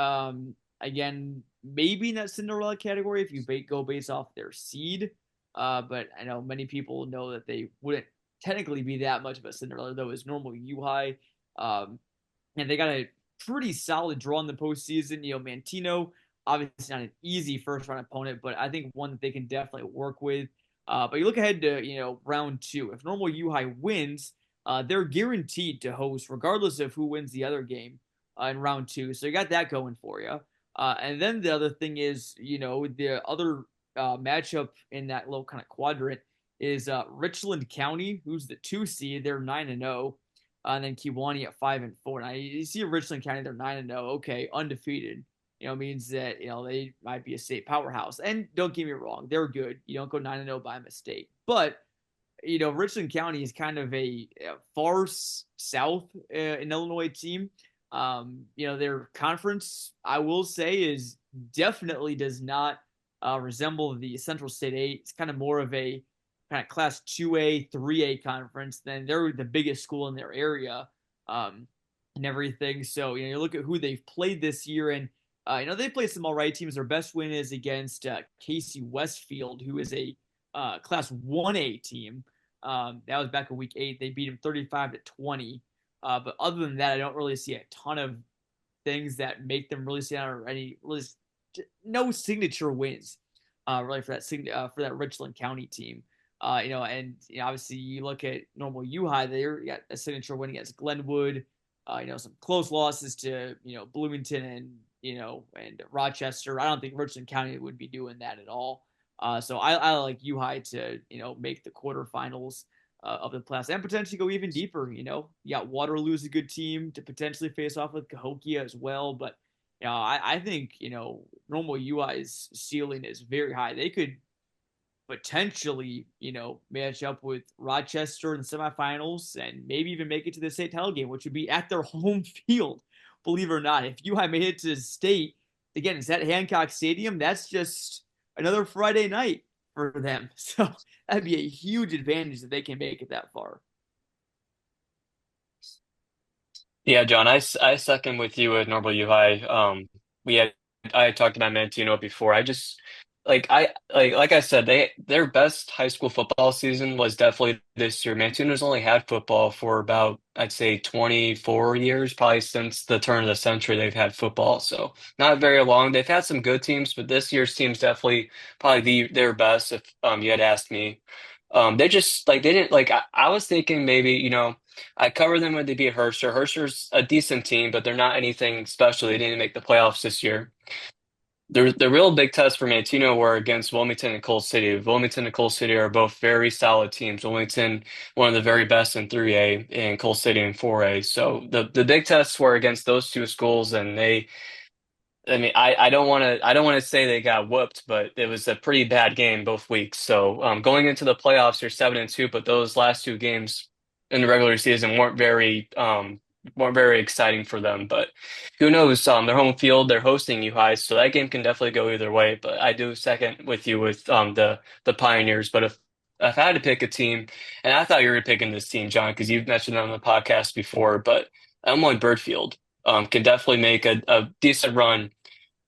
Again, maybe in that Cinderella category if you go based off their seed. But I know many people know that they wouldn't technically be that much of a Cinderella though. Is normal U High. And they got a pretty solid draw in the postseason. Mantino, obviously not an easy first round opponent, but I think one that they can definitely work with. But you look ahead to round two. If normal U High wins, they're guaranteed to host regardless of who wins the other game in round two. So you got that going for you. And then the other thing is, the other matchup in that little kind of quadrant is Richland County, who's the 2 seed. They're 9-0. And then Kiwani at 5-4. Now you see Richland County, they're 9-0. Okay, undefeated. Means that they might be a state powerhouse. And don't get me wrong, they're good. You don't go 9-0 by mistake. But Richland County is kind of a far south in Illinois team. Their conference, I will say, is definitely does not resemble the Central State 8. It's kind of more of a kind of class 2A, 3A conference. Then they're the biggest school in their area and everything. So, you look at who they've played this year and they played some all right teams. Their best win is against Casey Westfield, who is a Class 1A team. That was back in week 8. They beat him 35-20. But other than that, I don't really see a ton of things that make them really stand out, or any really no signature wins, really for that Richland County team. And obviously you look at normal U High, they got a signature win against Glenwood. Some close losses to Bloomington and Rochester. I don't think Richland County would be doing that at all. So I like U High to make the quarterfinals of the playoffs and potentially go even deeper. You got Waterloo's a good team to potentially face off with Cahokia as well, but I think normal UI's ceiling is very high. They could potentially match up with Rochester in the semifinals and maybe even make it to the state title game, which would be at their home field. Believe it or not, if UI made it to state again, it's at Hancock Stadium. That's just another Friday night for them. So that'd be a huge advantage that they can make it that far. Yeah, John, I second with you with Normal UI. We had I talked about Mantino before. I just like I said, their best high school football season was definitely this year. Mantino's only had football for about I'd say 24 years, probably since the turn of the century they've had football. So not very long. They've had some good teams, but this year's team's definitely probably their best if you had asked me. They just like they didn't like I was thinking maybe, I covered them when they beat Hersher. Hersher's a decent team, but they're not anything special. They didn't make the playoffs this year. The real big test for Mantino were against Wilmington and Coal City. Wilmington and Coal City are both very solid teams. Wilmington, one of the very best in 3A, and Coal City in 4A. So the big tests were against those two schools, and I mean, I don't want to say they got whooped, but it was a pretty bad game both weeks. So going into the playoffs, you're 7-2, but those last two games in the regular season weren't very exciting for them. But who knows? Their home field, they're hosting U High, so that game can definitely go either way. But I do second with you with the Pioneers. But if I had to pick a team, and I thought you were picking this team, John, because you've mentioned them on the podcast before, but I'm going Birdfield can definitely make a decent run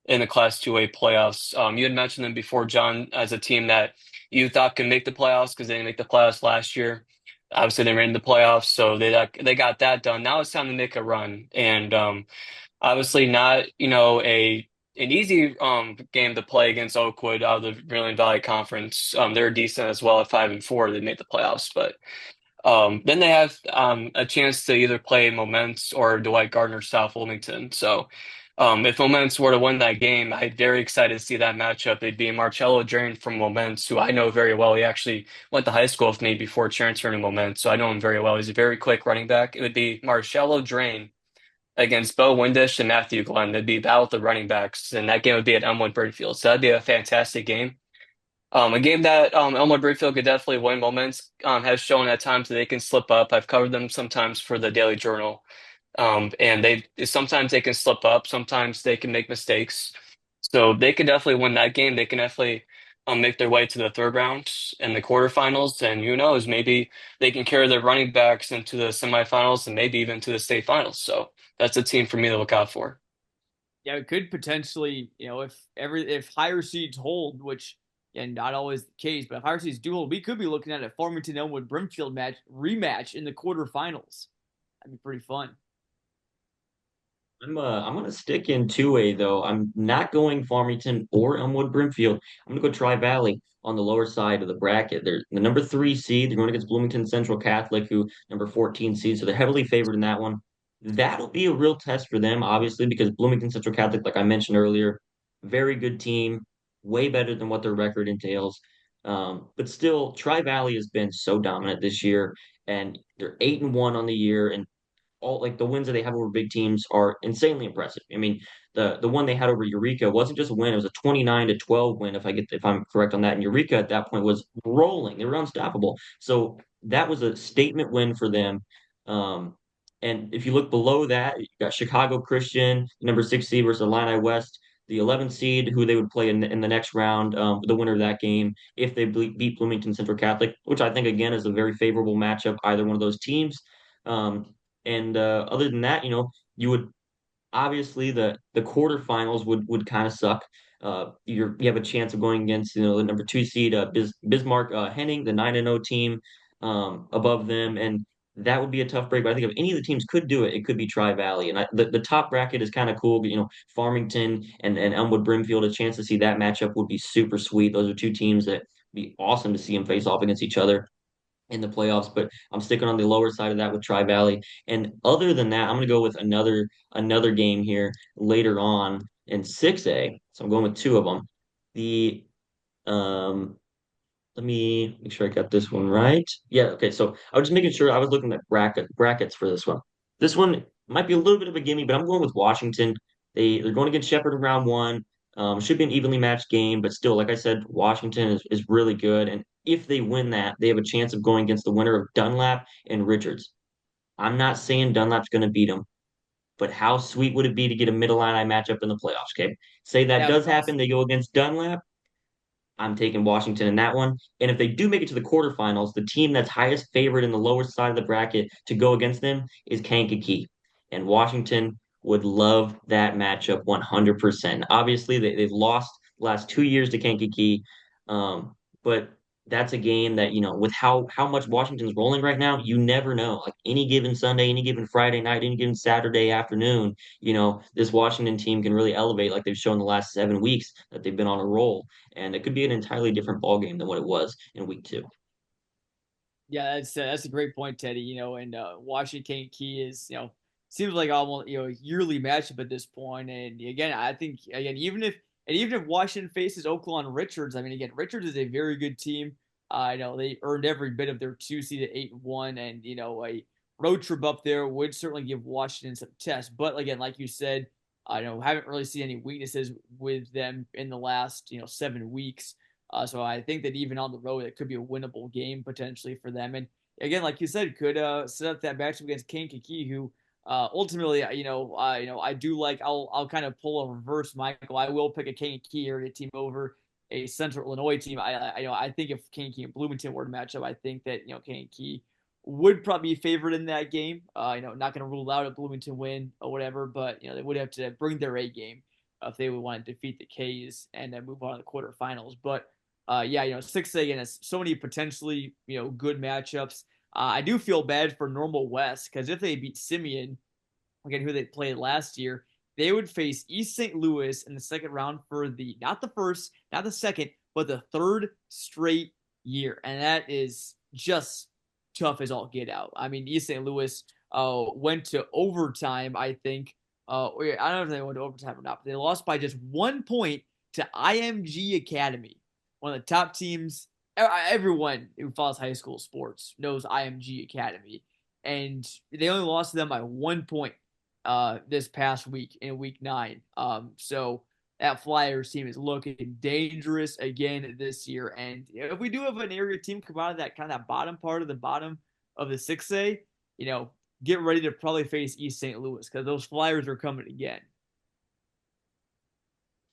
in the Class 2A playoffs. You had mentioned them before, John, as a team that you thought could make the playoffs because they didn't make the playoffs last year. Obviously, they ran the playoffs, so they got that done. Now it's time to make a run, and obviously not an easy game to play against Oakwood out of the Maryland Valley Conference. They're decent as well at 5-4. They made the playoffs, but then they have a chance to either play Moments or Dwight Gardner South Wilmington. So if Moments were to win that game, I'm very excited to see that matchup. It'd be Marcello Drain from Moments, who I know very well. He actually went to high school with me before transferring to Moments, so I know him very well. He's a very quick running back. It would be Marcello Drain against Bo Windish and Matthew Glenn. That'd be battle of the running backs, and that game would be at Elmwood Burnfield. So that'd be a fantastic game. A game that Elmwood Burnfield could definitely win. Moments has shown at times that they can slip up. I've covered them sometimes for the Daily Journal, and they sometimes they can slip up, sometimes they can make mistakes. So they can definitely win that game. They can definitely make their way to the third round and the quarterfinals, and who knows, maybe they can carry their running backs into the semifinals and maybe even to the state finals. So that's a team for me to look out for. Yeah, it could potentially, if higher seeds hold, which and not always the case, but if higher seeds do hold, we could be looking at a Farmington Elmwood Brimfield match rematch in the quarterfinals. That'd be pretty fun. I'm gonna stick in 2A though. I'm not going Farmington or Elmwood Brimfield. I'm gonna go Tri Valley on the lower side of the bracket. They're the number 3 seed. They're going against Bloomington Central Catholic, who number 14 seed. So they're heavily favored in that one. That'll be a real test for them, obviously, because Bloomington Central Catholic, like I mentioned earlier, very good team, way better than what their record entails. But still, Tri Valley has been so dominant this year, and they're 8-1 on the year, and all like the wins that they have over big teams are insanely impressive. I mean, the one they had over Eureka wasn't just a win; it was a 29-12 win. If I'm correct on that, and Eureka at that point was rolling; they were unstoppable. So that was a statement win for them. Um, and if you look below that, you got Chicago Christian, number 6 seed versus Illini West, the 11 seed, who they would play in the next round, the winner of that game, if they beat Bloomington Central Catholic, which I think again is a very favorable matchup, either one of those teams. Um, and other than that, you would obviously the quarterfinals would kind of suck. You have a chance of going against the number 2 seed Bismarck Henning, the 9-0 team above them, and that would be a tough break. But I think if any of the teams could do it, it could be Tri Valley. And the top bracket is kind of cool. Farmington and Elmwood Brimfield, a chance to see that matchup would be super sweet. Those are two teams that be awesome to see them face off against each other in the playoffs. But I'm sticking on the lower side of that with Tri Valley. And other than that, I'm gonna go with another game here later on in 6A. So I'm going with two of them. The um let me make sure I got this one right. Yeah, okay. So I was just making sure I was looking at brackets for this one. This one might be a little bit of a gimme, but I'm going with Washington. They're going against Shepherd in round one. Should be an evenly matched game, but still, like I said, Washington is really good. And if they win that, they have a chance of going against the winner of Dunlap and Richards. I'm not saying Dunlap's going to beat them, but how sweet would it be to get a middle line matchup in the playoffs? Okay. Say that That would does be happen, awesome. they go against Dunlap. I'm taking Washington in that one. And if they do make it to the quarterfinals, the team that's highest favored in the lower side of the bracket to go against them is Kankakee. And Washington would love that matchup 100%. Obviously, they've lost the last 2 years to Kankakee. But that's a game that, with how much Washington's rolling right now, you never know. Like any given Sunday, any given Friday night, any given Saturday afternoon, this Washington team can really elevate like they've shown the last 7 weeks that they've been on a roll, and it could be an entirely different ball game than what it was in week two. Yeah, that's a great point, Teddy. And Washington Key is seems like almost yearly matchup at this point. And again, I think again even if Washington faces Oakland Richards, I mean again Richards is a very good team. I know they earned every bit of their 2 seed at 8-1, and a road trip up there would certainly give Washington some tests. But again, like you said, I know haven't really seen any weaknesses with them in the last 7 weeks. So I think that even on the road, it could be a winnable game potentially for them. And again, like you said, could set up that matchup against Kankakee, who ultimately, I do like. I'll kind of pull a reverse, Michael. I will pick a Kankakee area team over a Central Illinois team. I think if Kankakee and Bloomington were to match up, I think that Kankakee would probably be favored in that game. Not going to rule out a Bloomington win or whatever, but they would have to bring their A game if they would want to defeat the K's and then move on to the quarterfinals. But yeah, 6A again has so many potentially good matchups. I do feel bad for Normal West because if they beat Simeon, again who they played last year, they would face East St. Louis in the second round for the not the first, not the second, but the third straight year, and that is just tough as all get out. I mean, East St. Louis went to overtime, I think. I don't know if they went to overtime or not, but they lost by just 1 point to IMG Academy, one of the top teams. Everyone who follows high school sports knows IMG Academy, and they only lost to them by 1 point this past week in week 9. So that Flyers team is looking dangerous again this year. And if we do have an area team come out of that kind of that bottom part of the bottom of the 6A, get ready to probably face East St. Louis because those Flyers are coming again.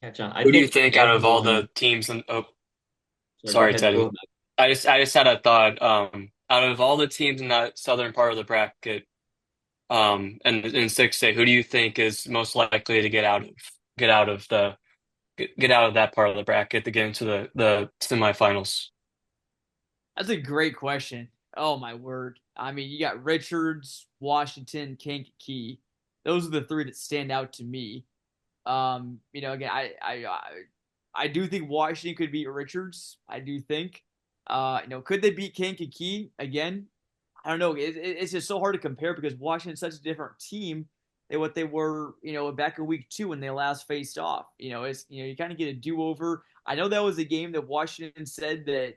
Yeah, John, I Who do you think think out of all everyone. the teams in, oh, Sorry, go sorry, ahead. Go Teddy. ahead. I just had a thought. Out of all the teams in that southern part of the bracket, and in 6A, who do you think is most likely to get out of the get out of that part of the bracket to get into the semifinals? That's a great question. Oh my word! I mean, you got Richards, Washington, Kankakee. Those are the three that stand out to me. Again, I do think Washington could beat Richards. I do think. Could they beat Kankakee again? I don't know. It's just so hard to compare because Washington's such a different team than what they were, back in week 2 when they last faced off. You kind of get a do over. I know that was a game that Washington said that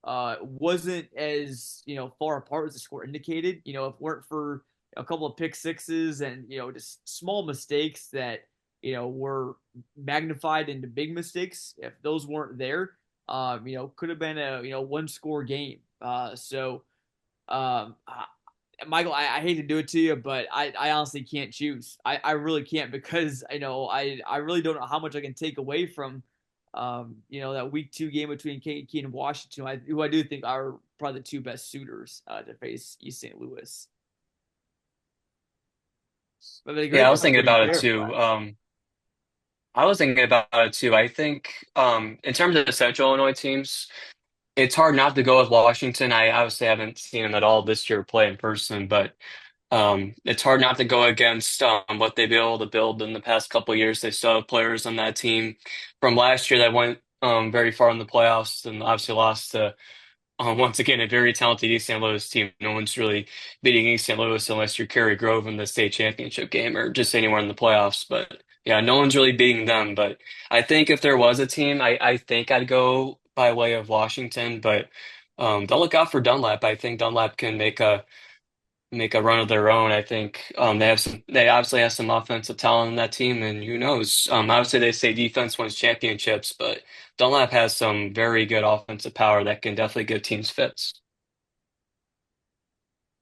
wasn't as far apart as the score indicated. If it weren't for a couple of pick sixes and just small mistakes that were magnified into big mistakes. If those weren't there, could have been a one score game. So Michael, I hate to do it to you, but I honestly can't choose. I really can't because I really don't know how much I can take away from that week 2 game between Kankakee and Washington, who I do think are probably the two best suitors to face East St. Louis. But a Yeah, I great was That's thinking pretty about it fair. too. I was thinking about it too. I think in terms of the Central Illinois teams. It's hard not to go with Washington. I obviously haven't seen them at all this year play in person, but it's hard not to go against what they've been able to build in the past couple of years. They still have players on that team from last year that went very far in the playoffs and obviously lost to once again a very talented East St. Louis team. No one's really beating East St. Louis unless you're Kerry Grove in the state championship game or just anywhere in the playoffs. But yeah, no one's really beating them. But I think if there was a team, I think I'd go by way of Washington. But don't look out for Dunlap. I think Dunlap can make a run of their own. I think they obviously have some offensive talent in that team, and who knows? Obviously they say defense wins championships, but Dunlap has some very good offensive power that can definitely give teams fits.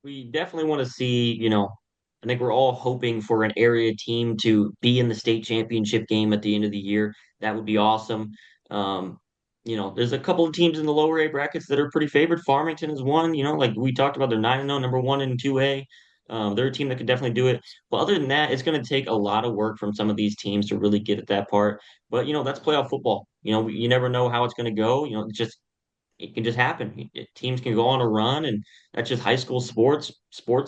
We definitely want to see, I think we're all hoping for an area team to be in the state championship game at the end of the year. That would be awesome. Um, there's a couple of teams in the lower A brackets that are pretty favored. Farmington is one, like we talked about, they're 9-0, number one in 2A. They're a team that could definitely do it. But other than that, it's going to take a lot of work from some of these teams to really get at that part. But, that's playoff football. You never know how it's going to go. It's just it can just happen. Teams can go on a run, and that's just high school sports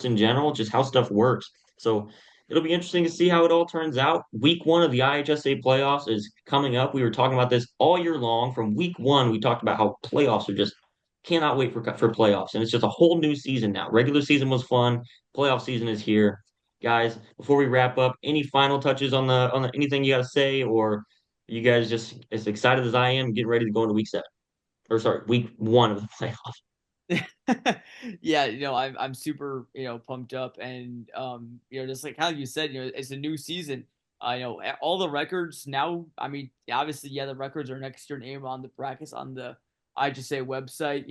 in general, just how stuff works. So it'll be interesting to see how it all turns out. Week one of the IHSA playoffs is coming up. We were talking about this all year long. From week one, we talked about how playoffs are just cannot wait for playoffs, and it's just a whole new season now. Regular season was fun. Playoff season is here, guys. Before we wrap up, any final touches on the anything you got to say, or you guys just as excited as I am, getting ready to go into week seven? Or sorry, week one of the playoffs. Yeah, I'm super, pumped up and just like how you said, it's a new season. All the records now, I mean, obviously, yeah, the records are next to your name on the brackets on the I just say website,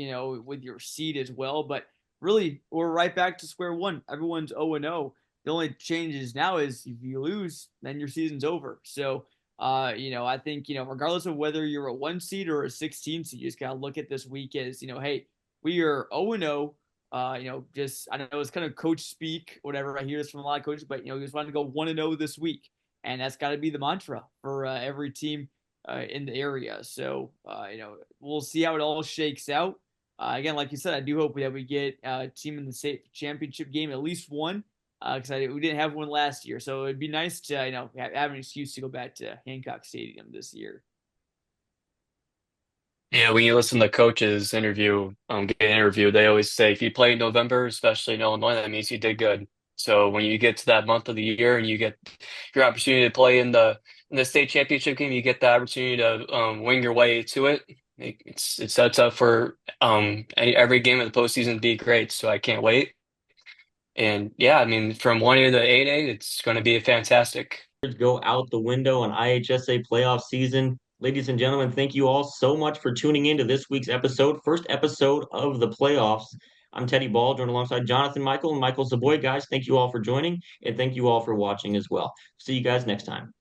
with your seed as well. But really, we're right back to square one. Everyone's 0-0. The only change is now is if you lose, then your season's over. So I think, regardless of whether you're a 1 seed or a 16 seed, you just gotta look at this week as, hey, we are 0-0. Just I don't know, it's kind of coach speak, whatever. I hear this from a lot of coaches, but we just want to go 1-0 this week, and that's got to be the mantra for every team in the area. So we'll see how it all shakes out. Again, like you said, I do hope that we get a team in the state championship game, at least one, because we didn't have one last year. So it'd be nice to have an excuse to go back to Hancock Stadium this year. Yeah, when you listen to coaches get interviewed, they always say if you play in November, especially in Illinois, that means you did good. So when you get to that month of the year and you get your opportunity to play in the state championship game, you get the opportunity to wing your way to it. It sets up for every game of the postseason to be great. So I can't wait. And yeah, I mean, from 1A to 8A, it's going to be fantastic. Go out the window on IHSA playoff season. Ladies and gentlemen, thank you all so much for tuning in to this week's episode, first episode of the playoffs. I'm Teddy Ball, joined alongside Jonathan Michael and Michael Savoie. Guys, thank you all for joining, and thank you all for watching as well. See you guys next time.